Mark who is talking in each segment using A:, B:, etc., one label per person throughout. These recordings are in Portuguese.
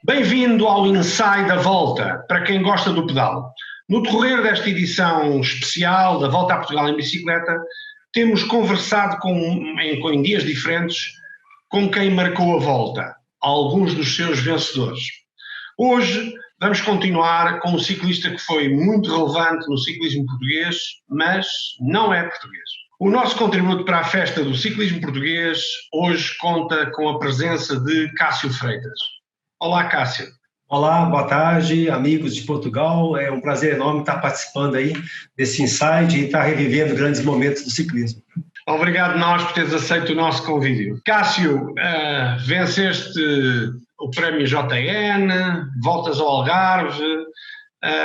A: Bem-vindo ao Inside da Volta, para quem gosta do pedal. No decorrer desta edição especial da Volta a Portugal em Bicicleta, temos conversado em dias diferentes com quem marcou a volta, alguns dos seus vencedores. Hoje vamos continuar com um ciclista que foi muito relevante no ciclismo português, mas não é português. O nosso contributo para a festa do ciclismo português hoje conta com a presença de Cássio Freitas. Olá, Cássio.
B: Olá, boa tarde, amigos de Portugal. É um prazer enorme estar participando aí desse insight e estar revivendo grandes momentos do ciclismo.
A: Obrigado nós por teres aceito o nosso convite. Cássio, venceste o prémio JN, voltas ao Algarve,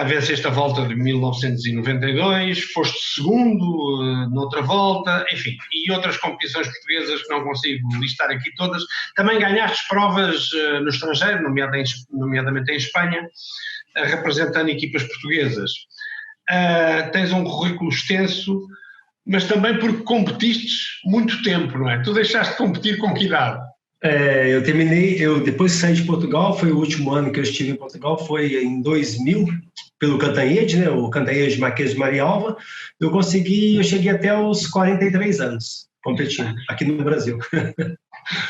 A: venceste a volta de 1992, foste segundo noutra volta, enfim, e outras competições portuguesas que não consigo listar aqui todas. Também ganhaste provas no estrangeiro, nomeadamente em Espanha, representando equipas portuguesas. Tens um currículo extenso, mas também porque competiste muito tempo, não é? Tu deixaste de competir com que idade?
B: Depois que saí de Portugal, foi o último ano que eu estive em Portugal, foi em 2000, pelo Cantanhede, né, o Cantanhede Marquês de Marialva. Eu cheguei até os 43 anos competindo aqui no Brasil.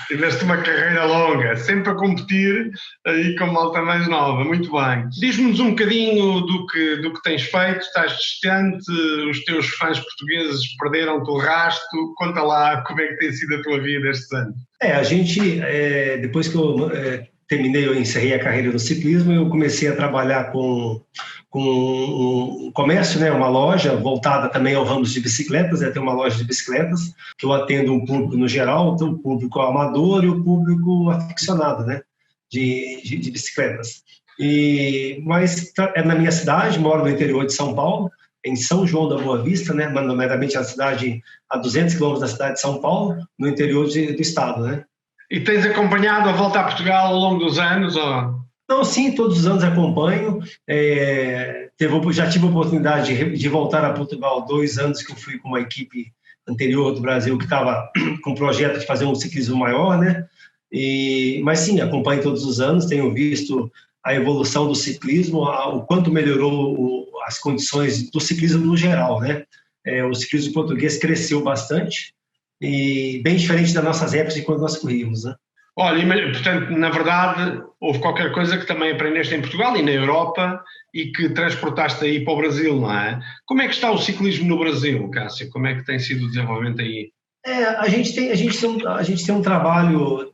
A: Tiveste uma carreira longa, sempre a competir aí com malta mais nova, muito bem. Diz-nos um bocadinho do que tens feito, estás distante, os teus fãs portugueses perderam-te o rasto, conta lá como é que tem sido a tua vida estes anos.
B: Depois que eu eu encerrei a carreira no ciclismo, eu comecei a trabalhar com um comércio, né, uma loja voltada também ao ramo de bicicletas, tem uma loja de bicicletas, que eu atendo um público no geral, então o público amador e o público aficionado, né, de bicicletas. Mas é na minha cidade, moro no interior de São Paulo, em São João da Boa Vista, né, nomeadamente a cidade a 200 quilômetros da cidade de São Paulo, no interior do estado, né.
A: E tens acompanhado a Volta a Portugal ao longo dos anos? Ou?
B: Não, sim, todos os anos acompanho. Já tive a oportunidade de voltar a Portugal 2 anos que eu fui com uma equipe anterior do Brasil que estava com o projeto de fazer um ciclismo maior, né? Mas sim, acompanho todos os anos, tenho visto a evolução do ciclismo, o quanto melhorou as condições do ciclismo no geral, né? O ciclismo português cresceu bastante e bem diferente das nossas épocas de quando nós corríamos, né?
A: Olha, portanto, na verdade, houve qualquer coisa que também aprendeste em Portugal e na Europa e que transportaste aí para o Brasil, não é? Como é que está o ciclismo no Brasil, Cássio? Como é que tem sido o desenvolvimento aí?
B: A gente tem um trabalho,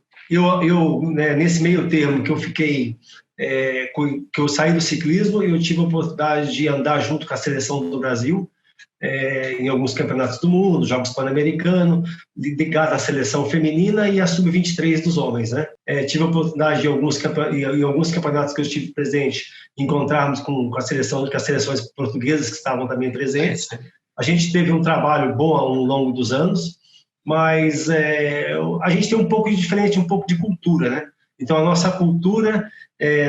B: né, nesse meio termo que eu fiquei, que eu saí do ciclismo, eu tive a oportunidade de andar junto com a seleção do Brasil, em alguns campeonatos do mundo, Jogos Pan-Americanos, ligado à seleção feminina e à sub-23 dos homens, né? Tive a oportunidade de em alguns campeonatos que eu estive presente, encontrarmos com as seleções portuguesas que estavam também presentes. A gente teve um trabalho bom ao longo dos anos, mas a gente tem um pouco de diferente, um pouco de cultura, né? Então a nossa cultura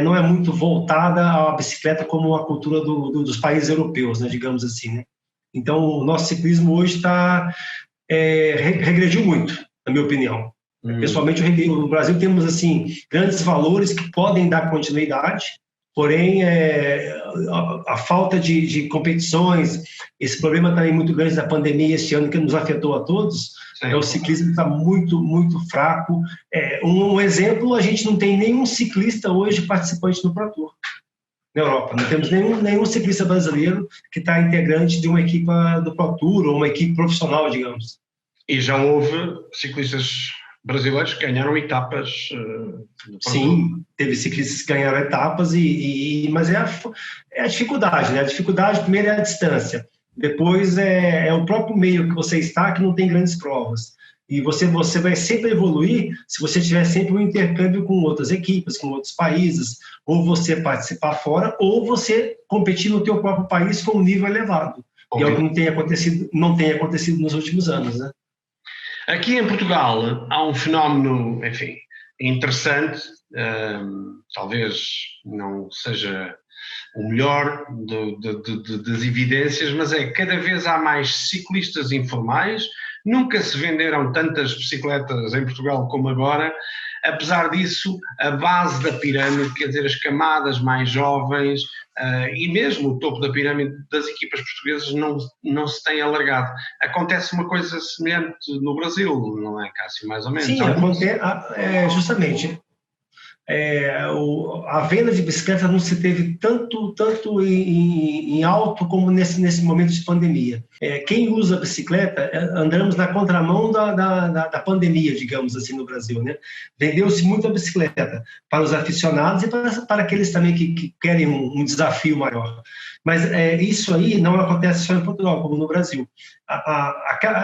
B: não é muito voltada à bicicleta como a cultura dos países europeus, né, digamos assim, né? Então, o nosso ciclismo hoje regrediu muito, na minha opinião. Pessoalmente, no Brasil temos assim, grandes valores que podem dar continuidade, porém, a falta de competições, esse problema também muito grande da pandemia este ano que nos afetou a todos, o ciclismo está muito, muito fraco. Um exemplo, a gente não tem nenhum ciclista hoje participante do Pro Tour. Na Europa, não temos nenhum ciclista brasileiro que está integrante de uma equipe do Pro Tour ou uma equipe profissional, digamos.
A: E já houve ciclistas brasileiros que ganharam etapas?
B: Sim, teve ciclistas que ganharam etapas, mas é a dificuldade, né? A dificuldade primeiro é a distância, depois é o próprio meio que você está que não tem grandes provas. E você vai sempre evoluir se você tiver sempre um intercâmbio com outras equipes, com outros países, ou você participar fora, ou você competir no teu próprio país com um nível elevado. Okay. E é o que não tem acontecido nos últimos anos, né?
A: Aqui em Portugal há um fenómeno, enfim, interessante, talvez não seja o melhor das evidências, mas cada vez há mais ciclistas informais, Nunca se venderam tantas bicicletas em Portugal como agora. Apesar disso, a base da pirâmide, quer dizer, as camadas mais jovens e mesmo o topo da pirâmide das equipas portuguesas não se tem alargado. Acontece uma coisa semelhante no Brasil, não é, Cássio? Mais ou menos.
B: Sim, acontece, justamente. A venda de bicicletas não se teve tanto em alto como nesse momento de pandemia. Quem usa bicicleta, andamos na contramão da pandemia, digamos assim, no Brasil, né? Vendeu-se muita bicicleta para os aficionados e para aqueles também que querem um desafio maior. Mas isso aí não acontece só em Portugal, como no Brasil.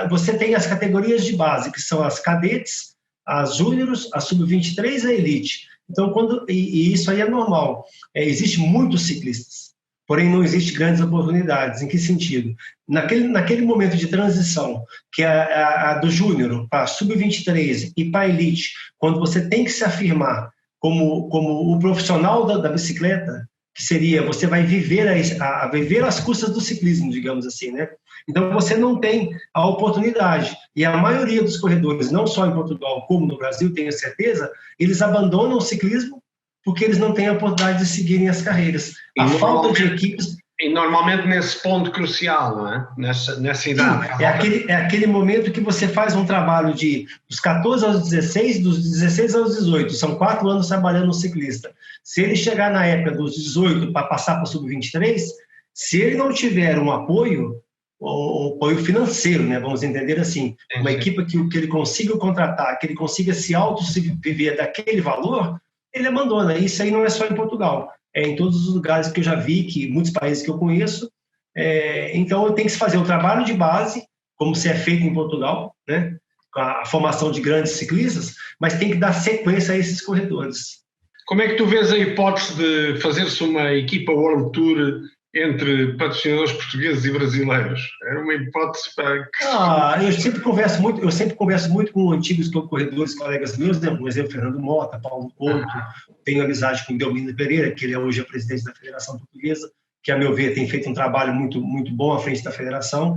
B: Você tem as categorias de base, que são as cadetes, as júniores, a sub-23 e a elite. Então, e isso aí é normal. Existe muitos ciclistas, porém não existe grandes oportunidades. Em que sentido? Naquele momento de transição, que é a do júnior para a sub-23 e para a elite, quando você tem que se afirmar como o profissional da bicicleta, que seria, você vai viver às custas do ciclismo, digamos assim, né? Então, você não tem a oportunidade. E a maioria dos corredores, não só em Portugal, como no Brasil, tenho certeza, eles abandonam o ciclismo porque eles não têm a oportunidade de seguirem as carreiras. A falta de equipes...
A: E normalmente nesse ponto crucial, não é? Nessa idade.
B: Sim, é aquele momento que você faz um trabalho dos 14 aos 16, dos 16 aos 18. São 4 anos trabalhando no ciclista. Se ele chegar na época dos 18 para passar para o sub-23, se ele não tiver um apoio financeiro, né? Vamos entender assim, uma equipe que ele consiga contratar, que ele consiga se auto-viver daquele valor, ele abandona. Isso aí não é só em Portugal, é em todos os lugares que eu já vi, muitos países que eu conheço. Então, tem que se fazer o trabalho de base, como se é feito em Portugal, né? Com a formação de grandes ciclistas, mas tem que dar sequência a esses corredores.
A: Como é que tu vês a hipótese de fazer-se uma equipa World Tour entre patrocinadores portugueses e brasileiros? Era uma hipótese para...
B: Eu sempre converso muito com antigos corredores, colegas meus, né? Por exemplo, Fernando Mota, Paulo Couto, tenho amizade com Delmino Pereira, que ele é hoje presidente da Federação Portuguesa, que, a meu ver, tem feito um trabalho muito, muito bom à frente da federação,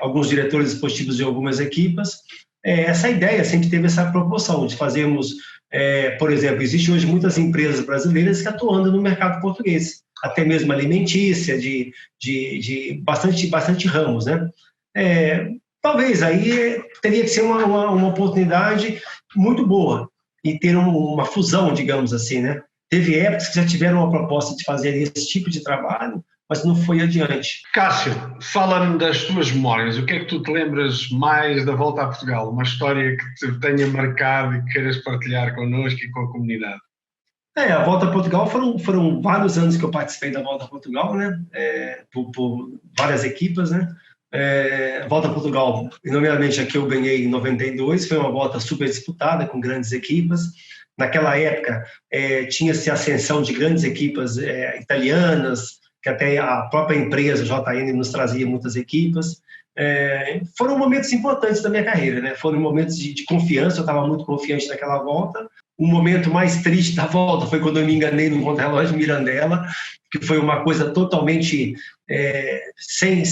B: alguns diretores esportivos de algumas equipas. Essa ideia sempre teve essa proporção de fazermos, por exemplo, existem hoje muitas empresas brasileiras que atuam no mercado português, até mesmo alimentícia, de bastante ramos, né? Talvez aí teria que ser uma oportunidade muito boa e ter uma fusão, digamos assim, né? Teve épocas que já tiveram uma proposta de fazer esse tipo de trabalho, mas não foi adiante.
A: Cássio, fala-me das tuas memórias. O que é que tu te lembras mais da volta a Portugal? Uma história que te tenha marcado e que queiras partilhar connosco e com a comunidade?
B: A Volta a Portugal foram vários anos que eu participei da Volta a Portugal, né? Por várias equipas, né? A Volta a Portugal, nomeadamente a que eu ganhei em 92, foi uma volta super disputada, com grandes equipas. Naquela época, tinha-se ascensão de grandes equipas italianas, que até a própria empresa JN nos trazia muitas equipas. Foram momentos importantes da minha carreira, né? Foram momentos de confiança, eu estava muito confiante naquela volta. O momento mais triste da volta foi quando eu me enganei no contra-relógio Mirandela, que foi uma coisa totalmente sem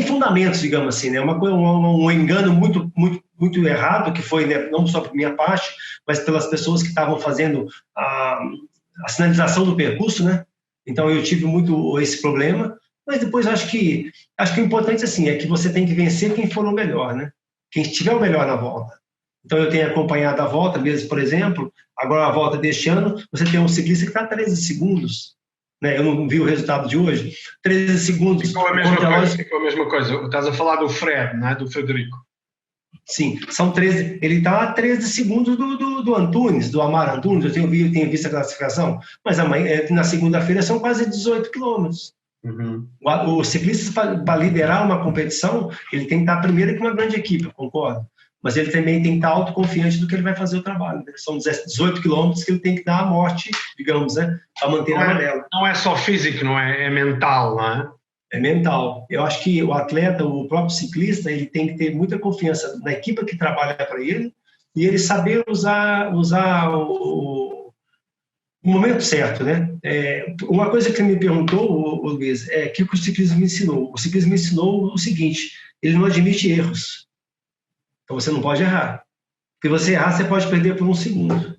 B: fundamentos, digamos assim, né? Um engano muito, muito, muito errado, que foi, né, não só por minha parte, mas pelas pessoas que estavam fazendo a sinalização do percurso, né? Então eu tive muito esse problema, mas depois acho que o importante assim, é que você tem que vencer quem for o melhor, né? Quem estiver o melhor na volta. Então eu tenho acompanhado a volta mesmo, por exemplo, agora a volta deste ano, você tem um ciclista que está a 13 segundos, né? Eu não vi o resultado de hoje, 13 segundos.
A: Ficou a mesma coisa. Estás a falar do Fred, não é? Do Frederico.
B: Sim, são 13, ele está a 13 segundos do Antunes, do Amar Antunes, eu tenho visto a classificação, mas na segunda-feira são quase 18 quilômetros.
A: Uhum.
B: O ciclista, para liderar uma competição, ele tem que estar primeiro que uma grande equipe, eu concordo, mas ele também tem que estar autoconfiante do que ele vai fazer o trabalho. São 18 quilômetros que ele tem que dar a morte, digamos, né, para manter a amarela.
A: Não é só físico, não é? É mental, não é?
B: É mental. Eu acho que o atleta, o próprio ciclista, ele tem que ter muita confiança na equipe que trabalha para ele e ele saber usar O momento certo, né? Uma coisa que você me perguntou, Luiz, é o que o ciclismo me ensinou. O ciclismo me ensinou o seguinte: ele não admite erros. Então você não pode errar. Se você errar, você pode perder por um segundo.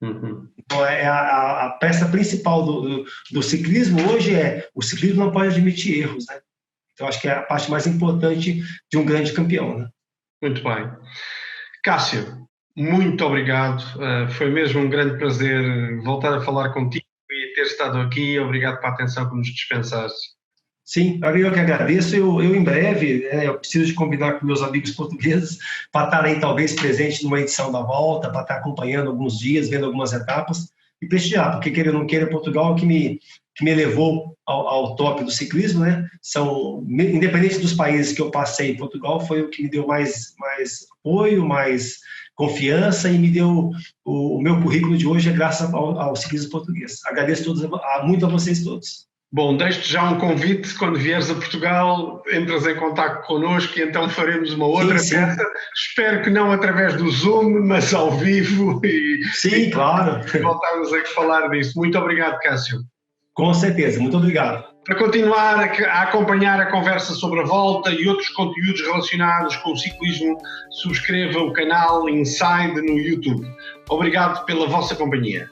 A: Uhum.
B: Então, a peça principal do ciclismo hoje o ciclismo não pode admitir erros, né? Então acho que é a parte mais importante de um grande campeão, né?
A: Muito bem. Cássio, muito obrigado. Foi mesmo um grande prazer voltar a falar contigo e ter estado aqui. Obrigado pela atenção que nos dispensaste.
B: Sim, eu que agradeço. Eu em breve, eu preciso de combinar com meus amigos portugueses para estarem talvez presente numa edição da Volta, para estar acompanhando alguns dias, vendo algumas etapas e prestigiar, porque queira ou não queira, Portugal que me levou ao top do ciclismo, né? Independente dos países que eu passei, Portugal foi o que me deu mais apoio, mais confiança e me deu o meu currículo de hoje é graças ao ciclismo português. Agradeço muito a vocês todos.
A: Bom, deixo-te já um convite, quando vieres a Portugal, entras em contato connosco e então faremos uma outra peça. Espero que não através do Zoom, mas ao vivo.
B: Sim, claro.
A: Voltarmos a falar disso. Muito obrigado, Cássio.
B: Com certeza, muito obrigado.
A: Para continuar a acompanhar a conversa sobre a Volta e outros conteúdos relacionados com o ciclismo, subscreva o canal Inside no YouTube. Obrigado pela vossa companhia.